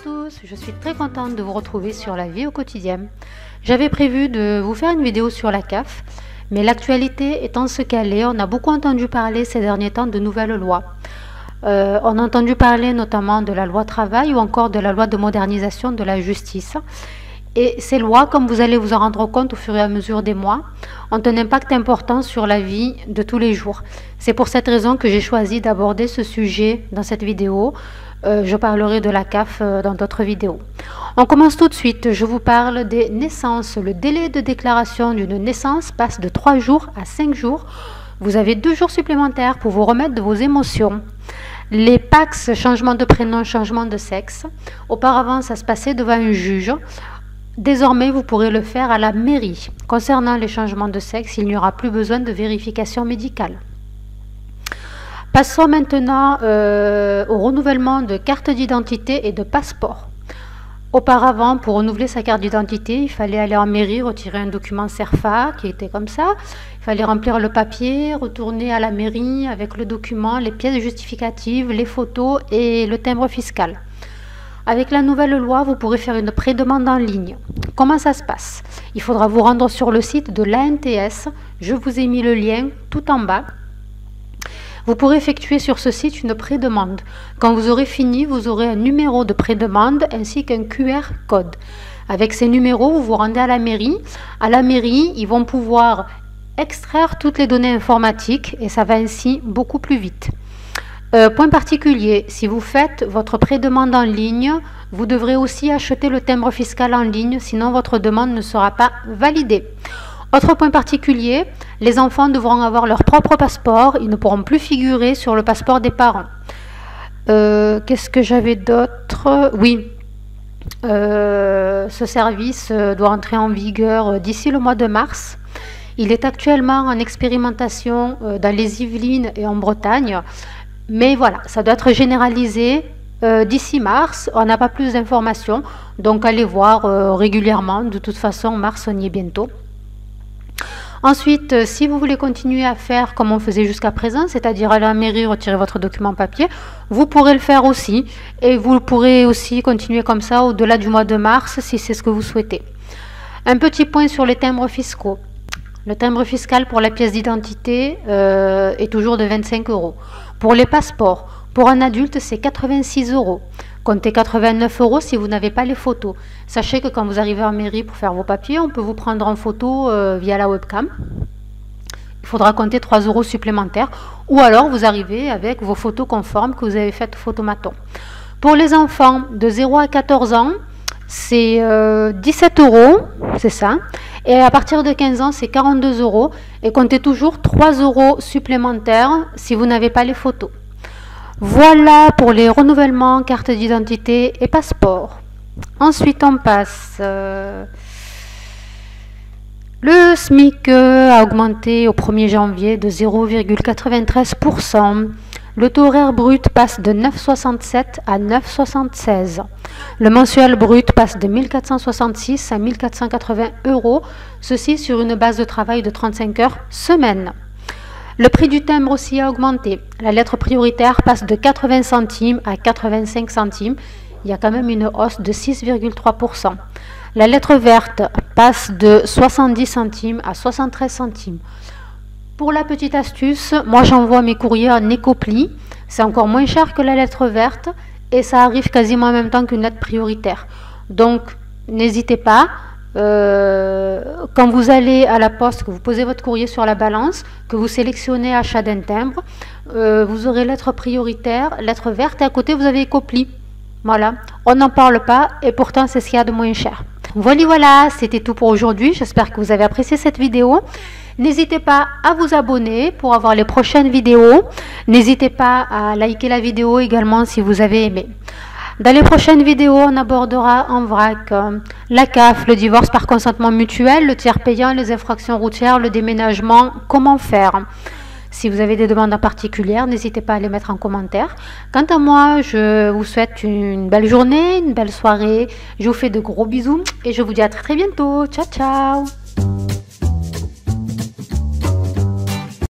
tous, je suis très contente de vous retrouver sur la vie au quotidien. J'avais prévu de vous faire une vidéo sur la CAF, mais l'actualité étant ce qu'elle est, on a beaucoup entendu parler ces derniers temps de nouvelles lois. On a entendu parler notamment de la loi travail ou encore de la loi de modernisation de la justice. Et ces lois, comme vous allez vous en rendre compte au fur et à mesure des mois, ont un impact important sur la vie de tous les jours. C'est pour cette raison que j'ai choisi d'aborder ce sujet dans cette vidéo. Je parlerai de la CAF dans d'autres vidéos. On commence tout de suite. Je vous parle des naissances. Le délai de déclaration d'une naissance passe de 3 jours à 5 jours. Vous avez 2 jours supplémentaires pour vous remettre de vos émotions. Les PACS, changement de prénom, changement de sexe. Auparavant, ça se passait devant un juge. Désormais, vous pourrez le faire à la mairie. Concernant les changements de sexe, il n'y aura plus besoin de vérification médicale. Passons maintenant au renouvellement de carte d'identité et de passeport. Auparavant, pour renouveler sa carte d'identité, il fallait aller en mairie, retirer un document CERFA qui était comme ça. Il fallait remplir le papier, retourner à la mairie avec le document, les pièces justificatives, les photos et le timbre fiscal. Avec la nouvelle loi, vous pourrez faire une pré-demande en ligne. Comment ça se passe? Il faudra vous rendre sur le site de l'ANTS. Je vous ai mis le lien tout en bas. Vous pourrez effectuer sur ce site une pré-demande. Quand vous aurez fini, vous aurez un numéro de pré-demande ainsi qu'un QR code. Avec ces numéros, vous vous rendez à la mairie. À la mairie, ils vont pouvoir extraire toutes les données informatiques et ça va ainsi beaucoup plus vite. Point particulier, si vous faites votre pré-demande en ligne, vous devrez aussi acheter le timbre fiscal en ligne, sinon votre demande ne sera pas validée. Autre point particulier, les enfants devront avoir leur propre passeport, ils ne pourront plus figurer sur le passeport des parents. Qu'est-ce que j'avais d'autre? Oui, ce service doit entrer en vigueur d'ici le mois de mars. Il est actuellement en expérimentation dans les Yvelines et en Bretagne. Mais voilà, ça doit être généralisé d'ici mars. On n'a pas plus d'informations, donc allez voir régulièrement. De toute façon, mars, on y est bientôt. Ensuite, si vous voulez continuer à faire comme on faisait jusqu'à présent, c'est-à-dire aller à la mairie, retirer votre document papier, vous pourrez le faire aussi. Et vous pourrez aussi continuer comme ça au-delà du mois de mars, si c'est ce que vous souhaitez. Un petit point sur les timbres fiscaux. Le timbre fiscal pour la pièce d'identité est toujours de 25 €. Pour les passeports, pour un adulte, c'est 86 €. Comptez 89 € si vous n'avez pas les photos. Sachez que quand vous arrivez en mairie pour faire vos papiers, on peut vous prendre en photo via la webcam. Il faudra compter 3 € supplémentaires. Ou alors, vous arrivez avec vos photos conformes que vous avez faites au photomaton. Pour les enfants de 0 à 14 ans, c'est 17 €, c'est ça. Et à partir de 15 ans, c'est 42 €. Et comptez toujours 3 € supplémentaires si vous n'avez pas les photos. Voilà pour les renouvellements, carte d'identité et passeport. Ensuite, on passe. Le SMIC a augmenté au 1er janvier de 0,93%. Le taux horaire brut passe de 9,67 à 9,76. Le mensuel brut passe de 1466 à 1480 €, ceci sur une base de travail de 35 heures semaine. Le prix du timbre aussi a augmenté. La lettre prioritaire passe de 80 centimes à 85 centimes. Il y a quand même une hausse de 6,3%. La lettre verte passe de 70 centimes à 73 centimes. Pour la petite astuce, moi j'envoie mes courriers en écopli. C'est encore moins cher que la lettre verte et ça arrive quasiment en même temps qu'une lettre prioritaire. Donc n'hésitez pas, quand vous allez à la poste, que vous posez votre courrier sur la balance, que vous sélectionnez achat d'un timbre, vous aurez lettre prioritaire, lettre verte et à côté vous avez écopli. Voilà, on n'en parle pas et pourtant c'est ce qu'il y a de moins cher. Voilà, c'était tout pour aujourd'hui. J'espère que vous avez apprécié cette vidéo. N'hésitez pas à vous abonner pour avoir les prochaines vidéos. N'hésitez pas à liker la vidéo également si vous avez aimé. Dans les prochaines vidéos, on abordera en vrac la CAF, le divorce par consentement mutuel, le tiers payant, les infractions routières, le déménagement, comment faire. Si vous avez des demandes en particulier, n'hésitez pas à les mettre en commentaire. Quant à moi, je vous souhaite une belle journée, une belle soirée. Je vous fais de gros bisous et je vous dis à très bientôt. Ciao, ciao!